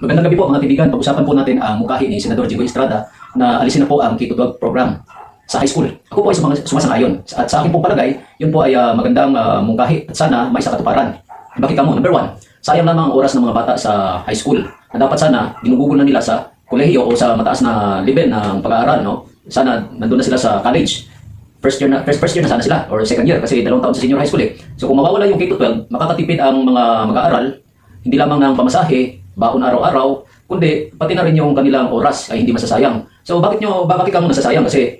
Magandang gabi po mga kaibigan. Pag-usapan po natin ang mungkahi ni Senador Jinggoy Estrada na alisin na po ang K-12 program sa high school. Ako po ay sumasang-ayon. At sa akin po palagay, yun po ay magandang mungkahi at sana may sa katuparan. Bakit kamo? Number one, sayang lamang ang oras ng mga bata sa high school na dapat sana ginugugol na nila sa kolehiyo o sa mataas na level ng pag-aaral. No? Sana nandun na sila sa college. First year na sana sila or second year kasi 2 taon sa senior high school eh. So kung mawawala yung K-12, makakatipid ang mga mag-aaral hindi lamang ng pamasahe, baon araw-araw, kundi pati na rin yung kanilang oras ay hindi masasayang. So bakit ka mo nasasayang? Kasi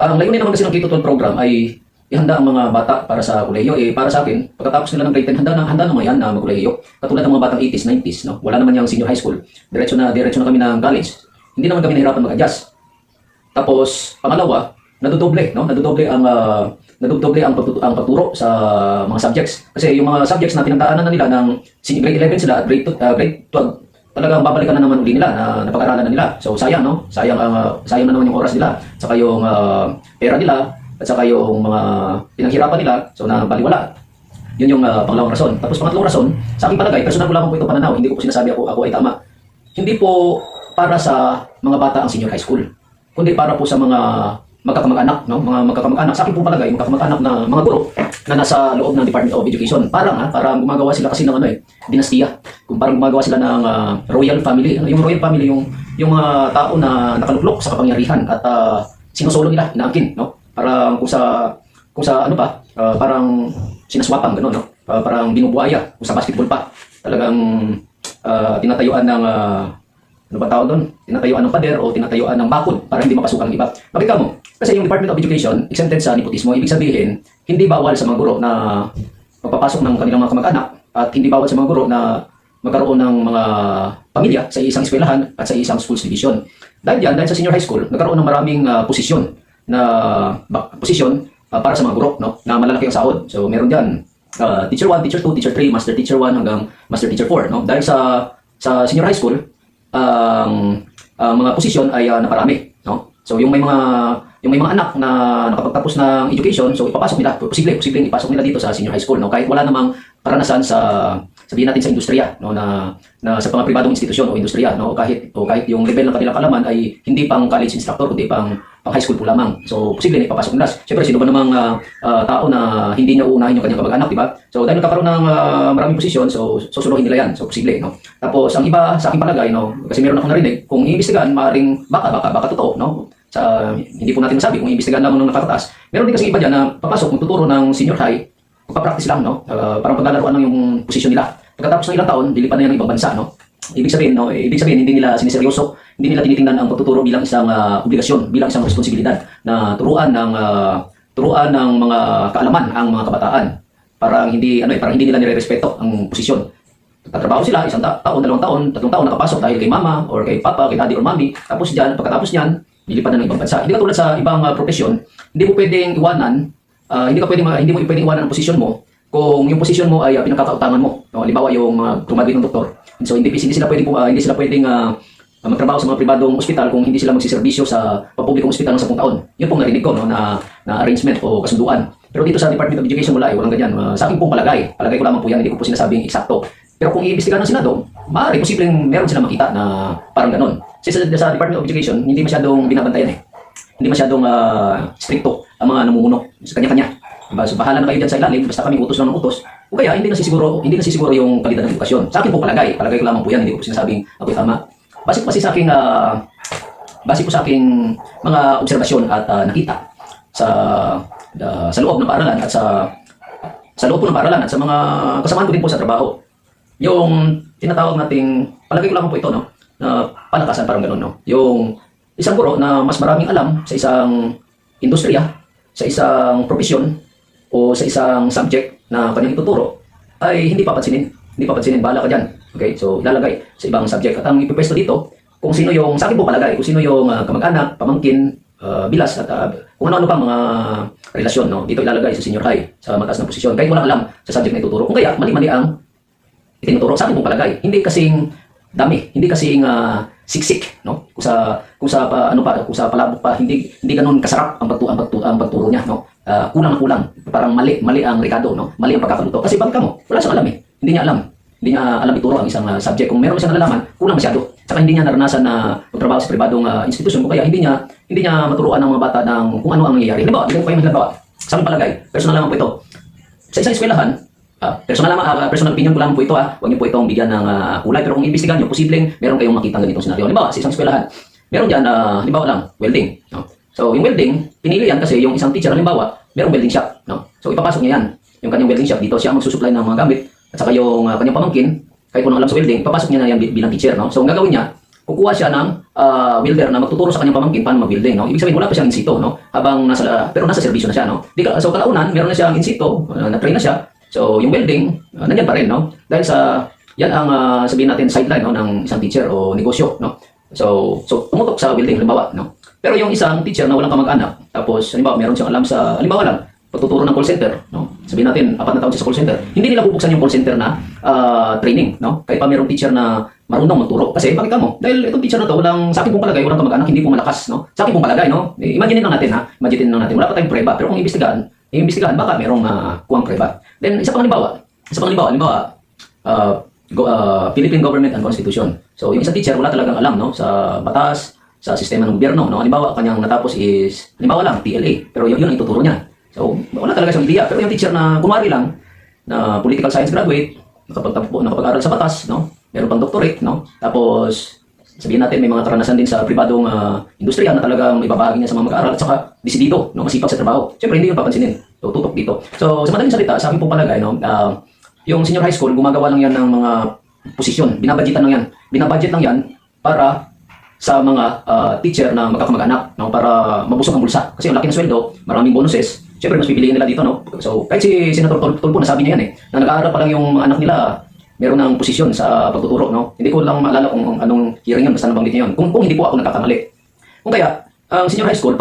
ang layunin naman kasi ng K-12 program ay ihanda ang mga bata para sa kolehiyo. Para sa akin, pagkatapos nila ng grade 10, handa naman yan na magkolehiyo. Katulad ng mga batang 80s, 90s, no? Wala naman yung senior high school. Diretso na kami ng college. Hindi naman kami nahirapan mag-adjust. Tapos, pangalawa, nadodoble ang pagturo sa mga subjects. Kasi yung mga subjects na pinagdaanan na nila ng grade 11 sila at grade 12, talagang babalikan na naman uli nila na napag-aralan na nila. So sayang, no? Sayang na naman yung oras nila, saka yung pera nila, at saka yung mga pinaghirapan nila, so nabaliwala. Yun yung pangalawang rason. Tapos pangatlong rason, sa aking palagay, personal ko lang po ito pananaw, hindi ko po sinasabi ako ay tama. Hindi po para sa mga bata ang senior high school, kundi para po sa mga magkakamag-anak, no? Mga magkakamag-anak. Sa akin po palagay, magkakamag-anak na mga guro na nasa loob ng Department of Education. Parang gumagawa sila kasi ng dinastiya. Kung parang gumagawa sila ng royal family. Yung royal family, yung mga tao na nakaluklok sa kapangyarihan at sinusolo nila, inaangkin, no? Parang kung sa parang sinaswapang gano'n, no? Parang binubuhaya, kung sa basketball pa. Talagang tinatayuan ng tinatayuan ng pader o tinatayuan ng bakod para hindi mapasukan ng iba. Bakit ka mo? Kasi yung Department of Education, exempted sa nepotismo, ibig sabihin, hindi bawal sa mga guro na magpapasok ng kanilang mga kamag-anak at hindi bawal sa mga guro na magkaroon ng mga pamilya sa isang eskwelahan at sa isang schools division. Dahil sa senior high school, nagkaroon ng maraming posisyon para sa mga guro, no? Na malalaki ang sahod. So meron diyan teacher 1, teacher 2, teacher 3, master teacher 1 hanggang master teacher 4, no? Dahil sa senior high school, ang mga posisyon ay naparami, no? So yung may mga anak na nakapagtapos ng education, so ipapasok nila, posibleng ipasok nila dito sa senior high school, no? Kahit wala namang karanasan sabihin natin sa industriya, no, na sa mga pribadong institusyon o industriya, no, kahit yung level ng kanilang kalaman ay hindi pang college instructor kundi pang high school po lamang. So posibleng ipapasok nila. Siyempre sino ba namang tao na hindi niya uunahin yung kanyang kamag-anak, di ba? So dahil nagkakaroon ng maraming posisyon, so susunuhin nila yan. So posible, no? Tapos ang iba sa aking palagay, no, kasi meron akong narinig, kung iimbestigahan, maaaring baka totoo, no? Hindi po natin masabi kung iimbestigahan lamang ng nakataas. Meron din kasi iba dyan na papasok, magtuturo ng senior high, magpa-practice lang, no? Parang paglalaruan lang yung posisyon nila. Pagkatapos ng ilang taon, dilipan na yan ng ibang bansa, no? Ibig sabihin hindi nila siniseryoso, hindi nila tinitingnan ang pagtuturo bilang isang obligasyon, bilang isang responsibilidad na turuan ng mga kaalaman ang mga kabataan. Parang hindi nila nirerespeto ang posisyon. Tatrabaho sila isang taon, 2 taon, 3 taon nakapasok dahil kay mama or kay papa, kay daddy or mommy. Pagkatapos niyan, lilipan na ng ibang bansa. Hindi katulad sa ibang profesyon, hindi mo pwedeng iwanan, hindi mo pwedeng iwanan ang posisyon mo kung yung posisyon mo ay pinagkakautangan mo. No? Halimbawa yung graduate ng doktor. So hindi sila pwedeng magtrabaho sa mga pribadong ospital kung hindi sila magsiservisyo sa pampublikong ospital ng 10 taon. Yun pong narinig ko, no, na arrangement o kasunduan. Pero dito sa Department of Education wala, walang ganyan. Sa akin pong palagay ko lamang po yan, hindi ko po sinasabing eksakto. Pero kung iimbestigahan ng Senado, maaari posibleng meron silang makita na parang ganon. Kasi sa Department of Education, hindi masyadong binabantayan Hindi masyadong stricto ang mga namumuno sa kanya-kanya. Diba? So bahala na kayo dyan sa ilalim, basta kami utos lang ng utos. O kaya hindi nasisiguro yung kalidad ng edukasyon. Sa akin po palagay ko lamang po yan, hindi ko po sinasabing ako'y tama. Base po sa aking mga obserbasyon at nakita sa loob ng paaralan at sa loob po ng paaralan at sa mga kasamahan ko din po sa trabaho. Yung tinatawag nating, palagay ko lamang po ito, no, na palakasan, parang gano'n, no. Yung isang guro na mas maraming alam sa isang industriya, sa isang profesyon, o sa isang subject na kanyang ituturo, ay hindi papansinin, bahala ka dyan. Okay, so ilalagay sa ibang subject. At ang ipipwesto dito, kung sino yung, sa akin po palagay, kung sino yung kamag-anak, pamangkin, bilas, at kung ano-ano pang mga relasyon, no, dito ilalagay sa senior high, sa mataas na posisyon, kahit walang alam sa subject na ituturo. Kung kaya, mali-mali ang itinuturo. Sa akin po palagay, hindi kasing dami, hindi kasing siksik, no? Kung sa palabok pa, hindi ganoon kasarap ang pagturo niya, no? Kulang, parang mali ang rekado, no? Mali ang pagkakaluto. Kasi bakit mo? Wala siyang alam eh. Hindi niya alam. hindi niya alam ituro ang isang subject. Kung meron siyang nalalaman, kulang masyado. Saka hindi niya naranasan na magtrabaho sa pribadong institusyon, kaya hindi niya maturuan ng mga bata ng kung ano ang nangyayari. Halimbawa, bigyan ko kayo ng halimbawa. Sa aking palagay, personal lamang po ito. Sa isang eskwelahan, personal opinion ko lang po ito, huwag niyo po itong bigyan ng kulay, pero kung iimbestigahan niyo, posibleng meron kayong makita ganitong senaryo. Halimbawa, sa isang eskwelahan, meron diyan halimbawa lang, welding, no? So, yung welding, pinili yan kasi yung isang teacher, halimbawa, merong welding shop, no? So, ipapasok niya yan, yung kanyang welding shop dito, siya ang magsusupply ng mga gamit, at saka yung kanyang pamangkin, kahit kung alam sa welding, ipapasok niya na yan bilang teacher, no? So, ang gagawin niya, kukuha siya ng welder na magtuturo sa kanyang pamangkin paano mag-welding, no? Ibig sabihin, wala pa siyang in situ, no? Pero nasa serbisyo na siya, no? So, kalaunan, meron na siyang in situ, na-train na siya. So, yung welding, nandiyan pa rin, no? Dahil yan ang sabihin natin sideline, no, ng isang teacher o negosyo, no? So tumutok sa welding, halimbawa, no? Pero yung isang teacher na walang kamag-anak, tapos, halimbawa, meron siyang alam sa, halimbawa lang, pagtuturo ng call center, no? Sabihin natin, 4 na taon siya sa call center, hindi nila bubuksan yung call center na training, no? Kahit pa merong teacher na marunong magturo. Kasi, bakit mo? Dahil itong teacher na to, sa akin pong palagay, walang kamag-anak, hindi po malakas, no? Sa akin pong palagay, no? Imagine lang natin, wala pa tayong preba, pero kung iimbestigahan, baka merong kuwang preba. Then, isa pang halimbawa, Philippine Government and Constitution. So, yung isang teacher, wala talagang alam, no, sa batas, sa sistema ng gobyerno, no. Halimbawa, kanyang natapos is, halimbawa lang, TLA, pero yun ang ituturo niya. So, wala talaga siyang ideya. Pero yung teacher na kunwari lang, na political science graduate, nakapag-aral sa batas, no, meron pang doctorate, no, tapos, sabihin natin, may mga karanasan din sa pribadong industriya na talagang ibabahagi niya sa mga mag-aaral at saka desidido, no, masipag sa trabaho. Siyempre, hindi yun papansinin. So, tutok dito. So, sa madaling salita, sa akin pong palagay, no, yung senior high school, gumagawa lang yan ng mga posisyon. Binabudgetan lang yan. Binabudget lang yan para sa mga teacher na magkakamag-anak, no, para mabusog ang bulsa. Kasi ang laki ng sweldo, maraming bonuses. Siyempre, mas pipiliin nila dito, no. So, kahit si Senator Tulfo, nasabi niya yan na nag-aaral pa lang yung anak nila, meron ng posisyon sa pagtuturo, no. Hindi ko lang maalala kung anong hearing yun, basta nabanggit niya yun. Kung hindi po ako nagkakamali. Kung kaya, ang senior high school,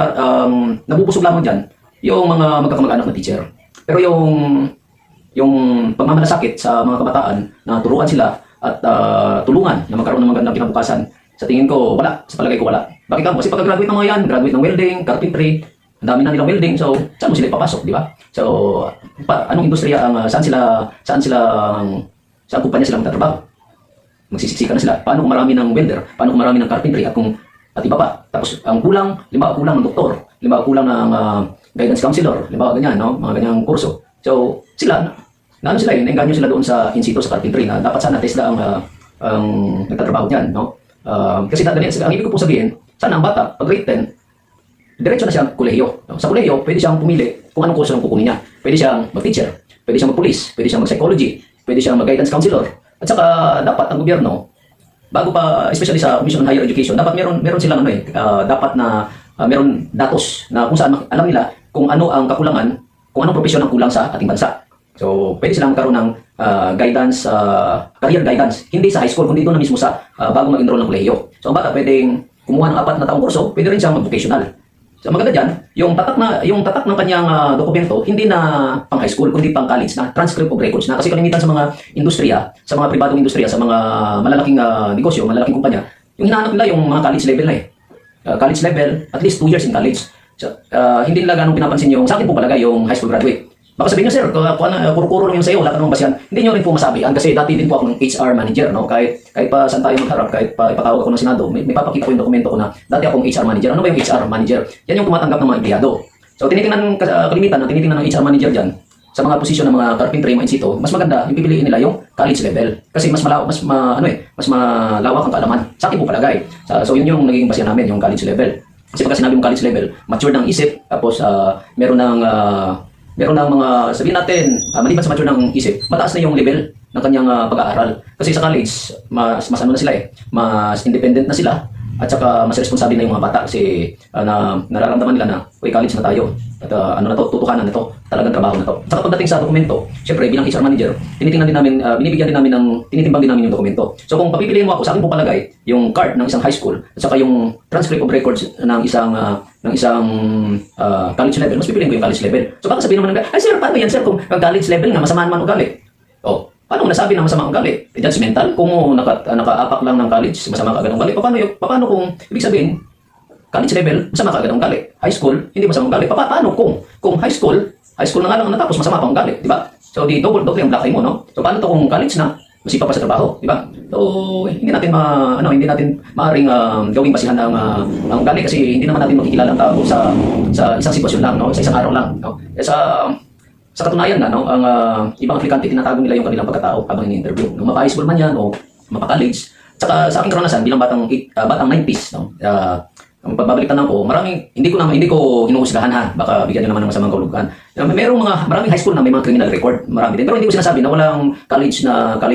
nabubusog lamang dyan, yung mga magkakamag-anak na teacher. Pero yung pagmamalasakit sa mga kabataan na turuan sila at tulungan na magkaroon ng magandang kinabukasan, sa tingin ko, wala. Sa palagay ko, wala. Bakit ka? Kasi pagka-graduate ng mga yan, graduate ng welding, carpentry, ang dami na nilang welding, so saan mo sila ipapasok, di ba? So, anong industriya ang, saan kumpanya sila magtatrabaho? Magsisiksikan na sila. Paano kung marami ng welder? Paano kung marami ng carpentry? At iba pa. Tapos, ang kulang ng doktor, kulang ng guidance counselor, ganyan, no? Mga ganyang kurso. So, sila, naengganyo sila doon sa in situ sa carpentry na dapat sana TESDA ang nagtatrabaho niyan, no? Kasi ang ibig ko po sabihin, sana ang bata, pag grade 10, diretso na siyang kolehiyo. No? Sa kolehiyo, pwede siyang pumili kung anong kurso ang kukunin niya. Pwede siyang mag-teacher, pwede siyang mag-police, pwede siyang mag-psychology, pwede siyang mag-guidance counselor. At saka, dapat ang gobyerno, bago pa, especially sa Commission on Higher Education, dapat meron silang dapat na meron datos na kung saan alam nila kung ano ang kakulangan, kung anong profesyon ang kulang sa ating bansa. So, pwede silang magkaroon ng guidance, career guidance. Hindi sa high school, kundi doon na mismo sa bago mag-enroll ng kolehiyo. So, ang bata pwedeng kumuha ng 4 na taong kurso, pwede rin siyang mag-vocational. So, maganda dyan, yung tatak ng kanyang dokumento, hindi na pang high school, kundi pang college na, transcript of records na. Kasi kalimitan sa mga industriya, sa mga pribadong industriya, sa mga malalaking negosyo, malalaking kumpanya, yung hinahanap nila yung mga college level na college level, at least 2 years in college. So, hindi nila ganong pinapansin yung, sa akin po palagay, yung high school graduate. Baka sabihin nyo, sir, kuro-kuro lang yung sa'yo, wala ka namang basyan. Hindi nyo rin po masabi. Kasi dati din po ako ng HR manager, no? Kahit pa saan tayo magharap, kahit pa ipatawag ako ng Senado, may papakita ko yung dokumento ko na dati akong HR manager. Ano ba yung HR manager? Yan yung tumatanggap ng mga empleyado. So, tinitingnan ng HR manager dyan, sa mga posisyon ng mga carpentry, mga in situ, mas maganda, yung pipiliin nila yung college level. Kasi mas malawak ang kaalaman. Sa akin po palagay. So, yun yung naging basyan namin, yung college level. Kasi pagka sinabi mong college level, mature ng isip, tapos meron ng mga, sabihin natin, maliban sa mature ng isip, mataas na yung level ng kanyang pag-aaral. Kasi sa college, mas ano na sila mas independent na sila, at saka mas responsable na yung mga bata kasi nararamdaman nila na, college na tayo. At tutukanan na to, talagang trabaho na to. At saka pagdating sa dokumento, syempre bilang HR manager, tinitimbang din namin yung dokumento. So kung papipiliin mo ako, sa akin po palagay, yung card ng isang high school, at saka yung transcript of records ng isang college level, mas pipiliin ko yung college level. So baka sabihin naman ay sir, paano yan sir, kung college level nga, masama naman ugali. Paano nasabi na masama ang ugali? Judgmental? Kung naka-apak lang ng college, masama ka agad ang ugali. Paano kung, ibig sabihin, college level, masama ka agad ang ugali. High school, hindi masama ang ugali. Paano kung high school na nga lang natapos, masama pa ang ugali, di ba? So, double ang black mo, no? So, paano to kung college na, masipag pa sa trabaho, di ba? So, hindi natin maaring gawing basihan ang ugali kasi hindi naman natin makikilala ang tao sa isang sitwasyon lang, no? Sa isang araw lang, no? Sa katunayan nga, no, ang ibang aplikante tinatago nila yung kanilang pagkatao habang ini-interview. No, mapa-high school man yan o mapa-college. Tsaka sa aking karanasan bilang batang 90s, no, ang pagbabaliktad ko, hindi ko hinuhusgahan ha. Baka bigyan niyo naman ng masamang kahulugan. Maraming high school na may mga criminal record. Marami din. Pero hindi ko sinasabi na walang college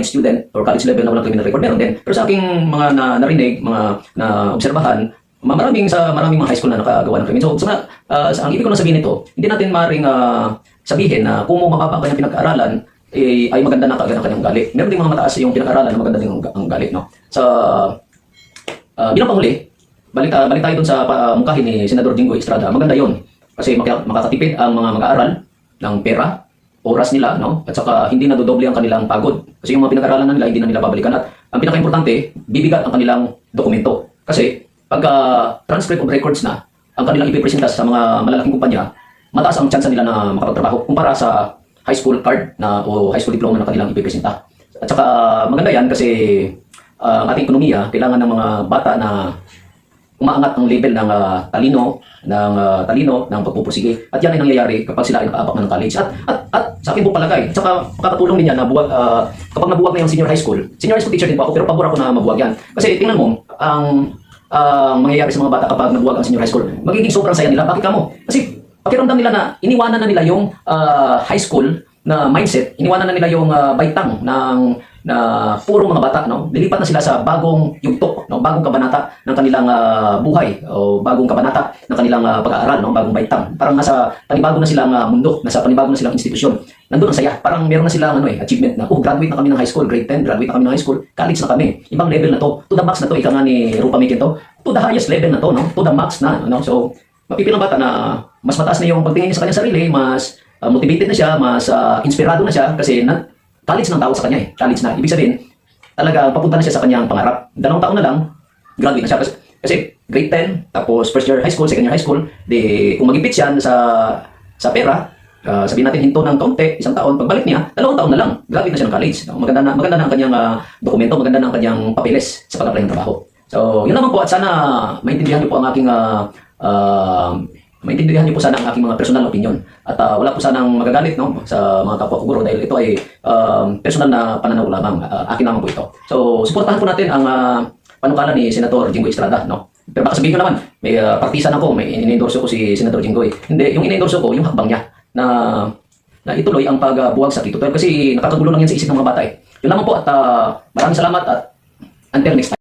student or college level na walang criminal record. Meron din. Pero sa aking mga narinig, mga na obserbahan, maraming mga high school na nakagawa ng krimen. So, ang ibig ko lang sabihin nito, hindi natin maring sabihin na kung mababa ang kanyang pinag-aaralan, ay maganda na kaagad ang kanyang gali. Meron din mga mataas yung pinag-aaralan na maganda din ang gali. No? Bilang panghuli, balik tayo dun sa mungkahin ni Senador Jinggoy Estrada. Maganda yon kasi makakatipid ang mga mag-aaral ng pera, oras nila, no? At saka hindi nadodoble ang kanilang pagod. Kasi yung mga pinag-aralan nila, hindi na nila babalikan. At ang pinaka-importante, bibigat ang kanilang dokumento. Kasi pagka transcript of records na ang kanilang ipipresenta sa mga malalaking kumpanya, mataas ang tsansa nila na makapagtrabaho kumpara sa high school card o high school diploma na kanilang ipipresenta. At saka maganda yan kasi ang ating ekonomiya, kailangan ng mga bata na umaangat ang level ng talino ng pagpupursige. At yan ay nangyayari kapag sila ay nakaapak na ng college. At sa akin po palagay, tsaka makakatulong din yan na kapag nabuwag na yung senior high school teacher din po ako, pero pabor ako na mabuwag yan. Kasi tingnan mo, ang mangyayari sa mga bata kapag nabuwag ang senior high school, magiging sobrang saya nila. Bakit kamo? Kasi pakiramdam nila na iniwanan na nila yung high school na mindset, iniwanan na nila yung baitang na puro mga bata, no? Lilipat na sila sa bagong yugto, no? Bagong kabanata ng kanilang buhay o bagong kabanata ng kanilang pag-aaral, no? Bagong baitang. Parang nasa panibago na silang mundo, nasa panibago na silang institusyon. Nandun ang saya. Parang meron na silang achievement na, graduate na kami ng high school, grade 10, graduate na kami ng high school, college na kami. Ibang level na to. To the max na to, ika nga ni Rupa Mikin to. To the highest level na to, no? To the max na, no? So, mapipilang bata na mas mataas na yung pagtingin niya sa kanyang sarili, mas motivated na siya, mas inspirado na siya kasi college ng tao sa kanya college na. Ibig sabihin, talaga papunta na siya sa kanyang pangarap. 2 taon na lang, graduate na siya. Kasi grade 10, tapos first year high school, second year high school, kung magipit siya sa pera, sabihin natin hinto ng kaunti, 1 taon, pagbalik niya, 2 taon na lang, graduate na siya ng college. Maganda na ang kanyang dokumento, maganda na ang kanyang papeles sa pag-apply ng trabaho. So, yun naman po at sana maintindihan niyo po ang aking maintindihan niyo po sana ang aking mga personal opinion. At wala po sanang magagalit, no, sa mga kapwa ko guro dahil ito ay personal na pananaw lamang. Akin naman po ito. So, suportahan po natin ang panukala ni Senator Jinggoy Estrada, no? Pero baka sabihin ko naman, may partisan ako, may in-endorse ko si Senator Jinggoy. Hindi, yung in-endorse ko, yung hakbang niya na ituloy ang pagbuwag sa Tito 12 kasi nakakagulo lang yan sa isip ng mga bata. Yun lamang po at maraming salamat at until next time.